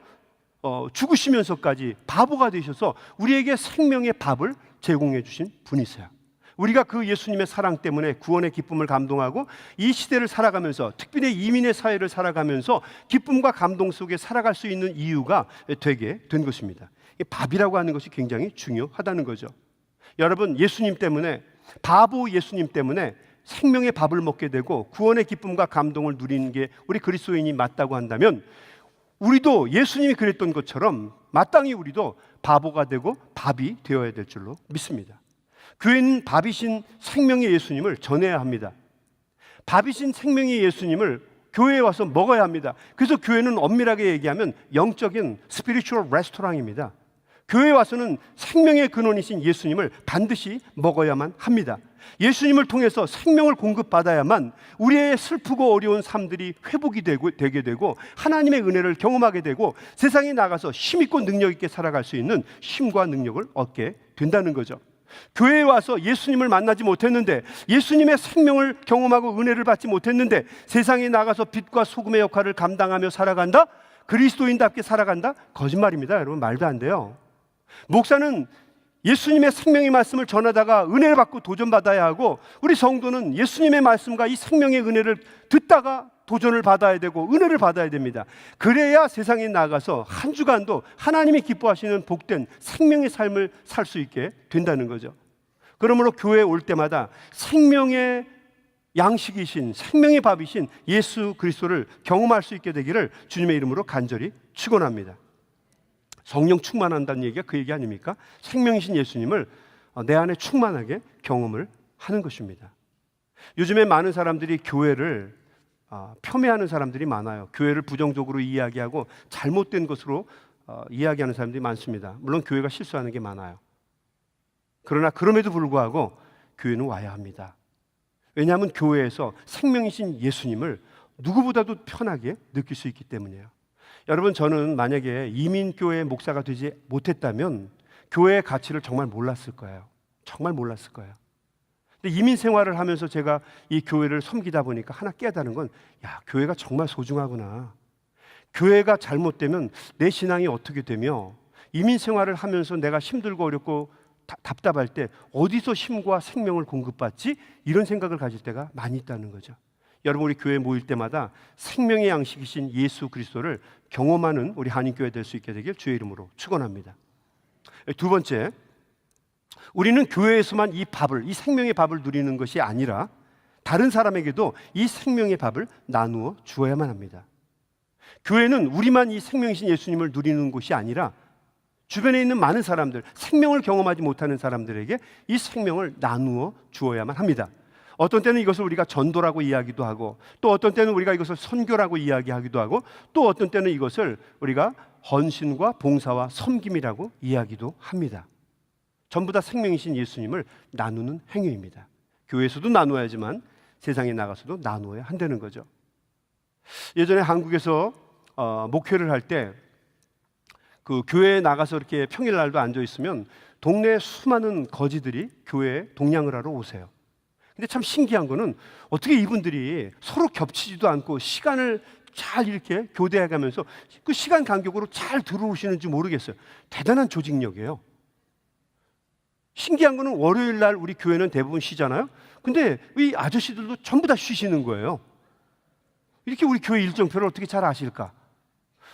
죽으시면서까지 바보가 되셔서 우리에게 생명의 밥을 제공해 주신 분이세요. 우리가 그 예수님의 사랑 때문에 구원의 기쁨을 감동하고 이 시대를 살아가면서, 특별히 이민의 사회를 살아가면서 기쁨과 감동 속에 살아갈 수 있는 이유가 되게 된 것입니다. 밥이라고 하는 것이 굉장히 중요하다는 거죠. 여러분, 예수님 때문에, 바보 예수님 때문에 생명의 밥을 먹게 되고 구원의 기쁨과 감동을 누리는 게 우리 그리스도인이 맞다고 한다면, 우리도 예수님이 그랬던 것처럼 마땅히 우리도 바보가 되고 밥이 되어야 될 줄로 믿습니다. 교회는 밥이신 생명의 예수님을 전해야 합니다. 밥이신 생명의 예수님을 교회에 와서 먹어야 합니다. 그래서 교회는 엄밀하게 얘기하면 영적인 스피리추얼 레스토랑입니다. 교회에 와서는 생명의 근원이신 예수님을 반드시 먹어야만 합니다. 예수님을 통해서 생명을 공급받아야만 우리의 슬프고 어려운 삶들이 회복이 되게 되고 하나님의 은혜를 경험하게 되고 세상에 나가서 힘있고 능력 있게 살아갈 수 있는 힘과 능력을 얻게 된다는 거죠. 교회에 와서 예수님을 만나지 못했는데, 예수님의 생명을 경험하고 은혜를 받지 못했는데 세상에 나가서 빛과 소금의 역할을 감당하며 살아간다? 그리스도인답게 살아간다? 거짓말입니다. 여러분, 말도 안 돼요. 목사는 예수님의 생명의 말씀을 전하다가 은혜를 받고 도전받아야 하고, 우리 성도는 예수님의 말씀과 이 생명의 은혜를 듣다가 도전을 받아야 되고 은혜를 받아야 됩니다. 그래야 세상에 나가서 한 주간도 하나님이 기뻐하시는 복된 생명의 삶을 살 수 있게 된다는 거죠. 그러므로 교회에 올 때마다 생명의 양식이신, 생명의 밥이신 예수 그리스도를 경험할 수 있게 되기를 주님의 이름으로 간절히 축원합니다. 성령 충만한다는 얘기가 그 얘기 아닙니까? 생명이신 예수님을 내 안에 충만하게 경험을 하는 것입니다. 요즘에 많은 사람들이 교회를 폄훼하는 사람들이 많아요. 교회를 부정적으로 이야기하고 잘못된 것으로 이야기하는 사람들이 많습니다. 물론 교회가 실수하는 게 많아요. 그러나 그럼에도 불구하고 교회는 와야 합니다. 왜냐하면 교회에서 생명이신 예수님을 누구보다도 편하게 느낄 수 있기 때문이에요. 여러분, 저는 만약에 이민교회 목사가 되지 못했다면 교회의 가치를 정말 몰랐을 거예요. 정말 몰랐을 거예요. 근데 이민 생활을 하면서 제가 이 교회를 섬기다 보니까 하나 깨달은 건, 야, 교회가 정말 소중하구나. 교회가 잘못되면 내 신앙이 어떻게 되며, 이민 생활을 하면서 내가 힘들고 어렵고 답답할 때 어디서 힘과 생명을 공급받지? 이런 생각을 가질 때가 많이 있다는 거죠. 여러분, 우리 교회 모일 때마다 생명의 양식이신 예수 그리스도를 경험하는 우리 한인교회 될 수 있게 되길 주의 이름으로 축원합니다. 두 번째, 우리는 교회에서만 이 밥을, 이 생명의 밥을 누리는 것이 아니라 다른 사람에게도 이 생명의 밥을 나누어 주어야만 합니다. 교회는 우리만 이 생명이신 예수님을 누리는 곳이 아니라 주변에 있는 많은 사람들, 생명을 경험하지 못하는 사람들에게 이 생명을 나누어 주어야만 합니다. 어떤 때는 이것을 우리가 전도라고 이야기도 하고, 또 어떤 때는 우리가 이것을 선교라고 이야기하기도 하고, 또 어떤 때는 이것을 우리가 헌신과 봉사와 섬김이라고 이야기도 합니다. 전부 다 생명이신 예수님을 나누는 행위입니다. 교회에서도 나누어야지만 세상에 나가서도 나누어야 한다는 거죠. 예전에 한국에서 목회를 할 때 그 교회에 나가서 이렇게 평일날도 앉아 있으면 동네에 수많은 거지들이 교회에 동냥을 하러 오세요. 근데 참 신기한 거는 어떻게 이분들이 서로 겹치지도 않고 시간을 잘 이렇게 교대해가면서 그 시간 간격으로 잘 들어오시는지 모르겠어요. 대단한 조직력이에요. 신기한 거는 월요일 날 우리 교회는 대부분 쉬잖아요. 근데 이 아저씨들도 전부 다 쉬시는 거예요. 이렇게 우리 교회 일정표를 어떻게 잘 아실까?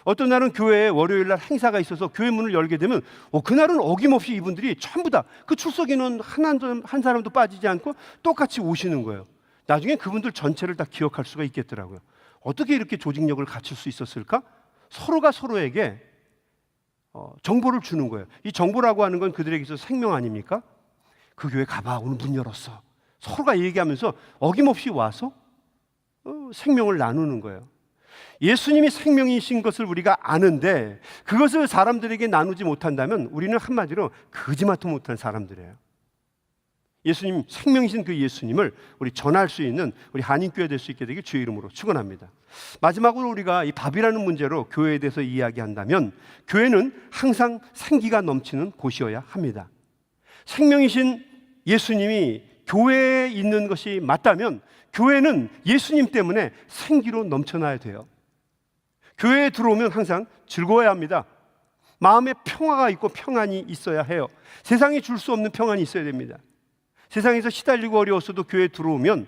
어떤 날은 교회에 월요일 날 행사가 있어서 교회 문을 열게 되면 그날은 어김없이 이분들이 전부 다 그 출석 인원 한 사람도 빠지지 않고 똑같이 오시는 거예요. 나중에 그분들 전체를 다 기억할 수가 있겠더라고요. 어떻게 이렇게 조직력을 갖출 수 있었을까? 서로가 서로에게 정보를 주는 거예요. 이 정보라고 하는 건 그들에게 있어서 생명 아닙니까? 그 교회 가봐, 오늘 문 열었어. 서로가 얘기하면서 어김없이 와서 생명을 나누는 거예요. 예수님이 생명이신 것을 우리가 아는데 그것을 사람들에게 나누지 못한다면 우리는 한마디로 거지마트 못한 사람들이에요. 예수님, 생명이신 그 예수님을 우리 전할 수 있는 우리 한인교회 될 수 있게 되길 주의 이름으로 축원합니다. 마지막으로 우리가 이 밥이라는 문제로 교회에 대해서 이야기한다면 교회는 항상 생기가 넘치는 곳이어야 합니다. 생명이신 예수님이 교회에 있는 것이 맞다면 교회는 예수님 때문에 생기로 넘쳐나야 돼요. 교회에 들어오면 항상 즐거워야 합니다. 마음에 평화가 있고 평안이 있어야 해요. 세상이 줄 수 없는 평안이 있어야 됩니다. 세상에서 시달리고 어려웠어도 교회에 들어오면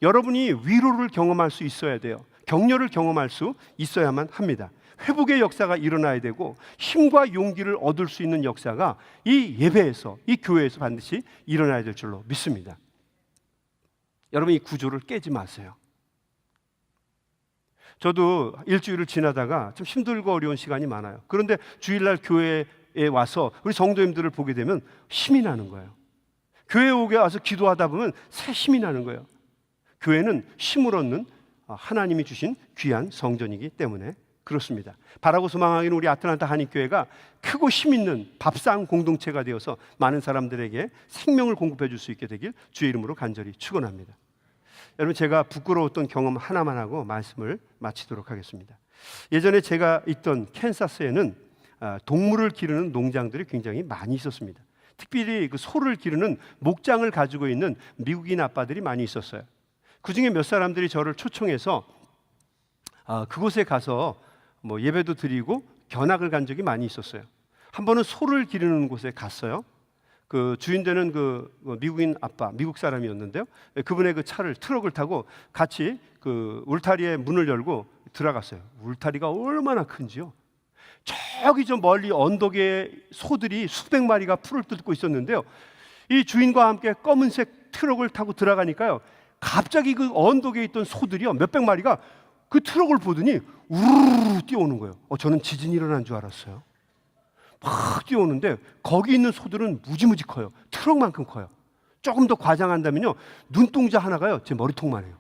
여러분이 위로를 경험할 수 있어야 돼요. 격려를 경험할 수 있어야만 합니다. 회복의 역사가 일어나야 되고 힘과 용기를 얻을 수 있는 역사가 이 예배에서, 이 교회에서 반드시 일어나야 될 줄로 믿습니다. 여러분, 이 구조를 깨지 마세요. 저도 일주일을 지나다가 좀 힘들고 어려운 시간이 많아요. 그런데 주일날 교회에 와서 우리 성도님들을 보게 되면 힘이 나는 거예요. 교회에 오게 와서 기도하다 보면 새 힘이 나는 거예요. 교회는 힘을 얻는 하나님이 주신 귀한 성전이기 때문에 그렇습니다. 바라고 소망하기는 우리 아틀란타 한인교회가 크고 힘 있는 밥상 공동체가 되어서 많은 사람들에게 생명을 공급해 줄 수 있게 되길 주의 이름으로 간절히 축원합니다. 여러분, 제가 부끄러웠던 경험 하나만 하고 말씀을 마치도록 하겠습니다. 예전에 제가 있던 캔사스에는 동물을 기르는 농장들이 굉장히 많이 있었습니다. 특별히 그 소를 기르는 목장을 가지고 있는 미국인 아빠들이 많이 있었어요. 그중에 몇 사람들이 저를 초청해서 그곳에 가서 뭐 예배도 드리고 견학을 간 적이 많이 있었어요. 한 번은 소를 기르는 곳에 갔어요. 그 주인되는 그 미국인 아빠, 미국 사람이었는데요. 그분의 그 차를, 트럭을 타고 같이 그 울타리에 문을 열고 들어갔어요. 울타리가 얼마나 큰지요. 저기 저 멀리 언덕에 소들이 수백 마리가 풀을 뜯고 있었는데요. 이 주인과 함께 검은색 트럭을 타고 들어가니까요, 갑자기 그 언덕에 있던 소들이요, 몇백 마리가 그 트럭을 보더니 우르르 뛰어오는 거예요. 저는 지진이 일어난 줄 알았어요. 막 뛰어오는데 거기 있는 소들은 무지무지 커요. 트럭만큼 커요. 조금 더 과장한다면요, 눈동자 하나가요, 제 머리통만 해요.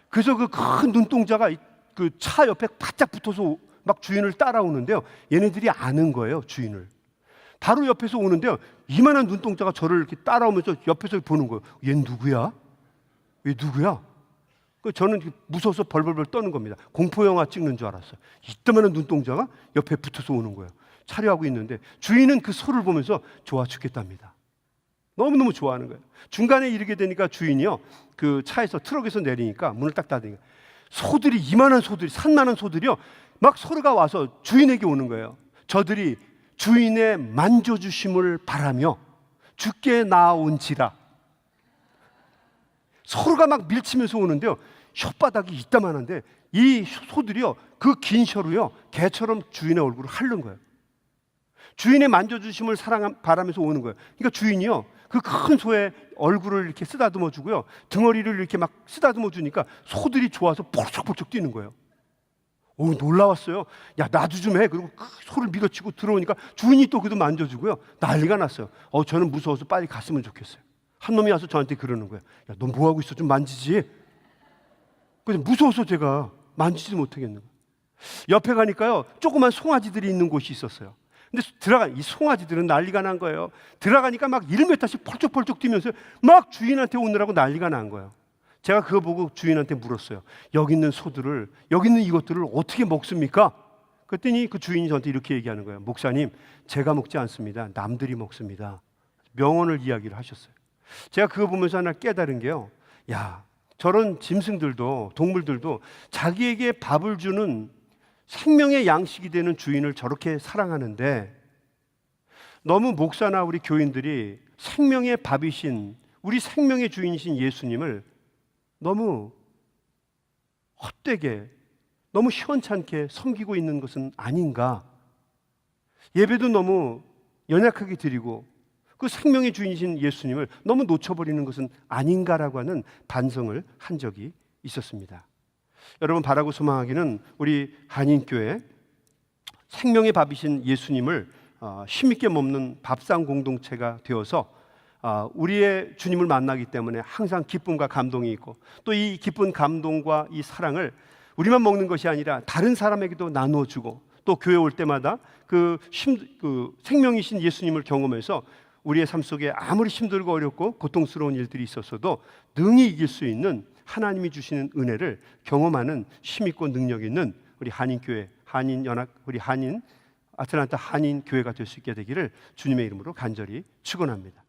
그래서 그 큰 눈동자가 그 차 옆에 바짝 붙어서 막 주인을 따라오는데요, 얘네들이 아는 거예요, 주인을. 바로 옆에서 오는데요, 이만한 눈동자가 저를 이렇게 따라오면서 옆에서 보는 거예요. 얘는 누구야? 얘 누구야? 저는 무서워서 벌벌벌 떠는 겁니다. 공포영화 찍는 줄 알았어요. 이따만한 눈동자가 옆에 붙어서 오는 거예요. 차려하고 있는데 주인은 그 소를 보면서 좋아 죽겠답니다. 너무너무 좋아하는 거예요. 중간에 이르게 되니까 주인이요, 그 차에서 트럭에서 내리니까 문을 딱 닫으니까 소들이, 이만한 소들이, 산만한 소들이요 막 서로가 와서 주인에게 오는 거예요. 저들이 주인의 만져주심을 바라며 주께 나아온지라. 서로가 막 밀치면서 오는데요, 혓바닥이 이따만한데 이 소들이요 그 긴 혀로요 개처럼 주인의 얼굴을 핥는 거예요. 주인의 만져주심을 바라면서 오는 거예요. 그러니까 주인이요 그 큰 소의 얼굴을 이렇게 쓰다듬어 주고요, 등어리를 이렇게 막 쓰다듬어 주니까 소들이 좋아서 펄쩍펄쩍 뛰는 거예요. 오, 놀라웠어요. 야, 나도 좀 해. 그리고 소를 밀어치고 들어오니까 주인이 또 그도 만져주고요, 난리가 났어요. 저는 무서워서 빨리 갔으면 좋겠어요. 한 놈이 와서 저한테 그러는 거예요. 야, 너 뭐 하고 있어? 좀 만지지. 그래서 무서워서 제가 만지지 못하겠는 거예요. 옆에 가니까요 조그만 송아지들이 있는 곳이 있었어요. 근데 이 송아지들은 난리가 난 거예요. 들어가니까 막 1m씩 펄쩍펄쩍 뛰면서 막 주인한테 오느라고 난리가 난 거예요. 제가 그거 보고 주인한테 물었어요. 여기 있는 소들을, 여기 있는 이것들을 어떻게 먹습니까? 그랬더니 그 주인이 저한테 이렇게 얘기하는 거예요. 목사님, 제가 먹지 않습니다. 남들이 먹습니다. 명언을 이야기를 하셨어요. 제가 그거 보면서 하나 깨달은 게요, 야, 저런 짐승들도, 동물들도 자기에게 밥을 주는 생명의 양식이 되는 주인을 저렇게 사랑하는데, 너무 목사나 우리 교인들이 생명의 밥이신, 우리 생명의 주인이신 예수님을 너무 헛되게, 너무 시원찮게 섬기고 있는 것은 아닌가. 예배도 너무 연약하게 드리고 그 생명의 주인이신 예수님을 너무 놓쳐버리는 것은 아닌가라고 하는 반성을 한 적이 있었습니다. 여러분, 바라고 소망하기는 우리 한인교회 생명의 밥이신 예수님을 힘있게 먹는 밥상 공동체가 되어서 우리의 주님을 만나기 때문에 항상 기쁨과 감동이 있고, 또 이 기쁜 감동과 이 사랑을 우리만 먹는 것이 아니라 다른 사람에게도 나누어주고, 또 교회 올 때마다 그 생명이신 예수님을 경험해서 우리의 삶 속에 아무리 힘들고 어렵고 고통스러운 일들이 있었어도 능히 이길 수 있는 하나님이 주시는 은혜를 경험하는 힘있고 능력 있는 우리 한인교회, 우리 한인 아틀란타 한인교회가 될 수 있게 되기를 주님의 이름으로 간절히 축원합니다.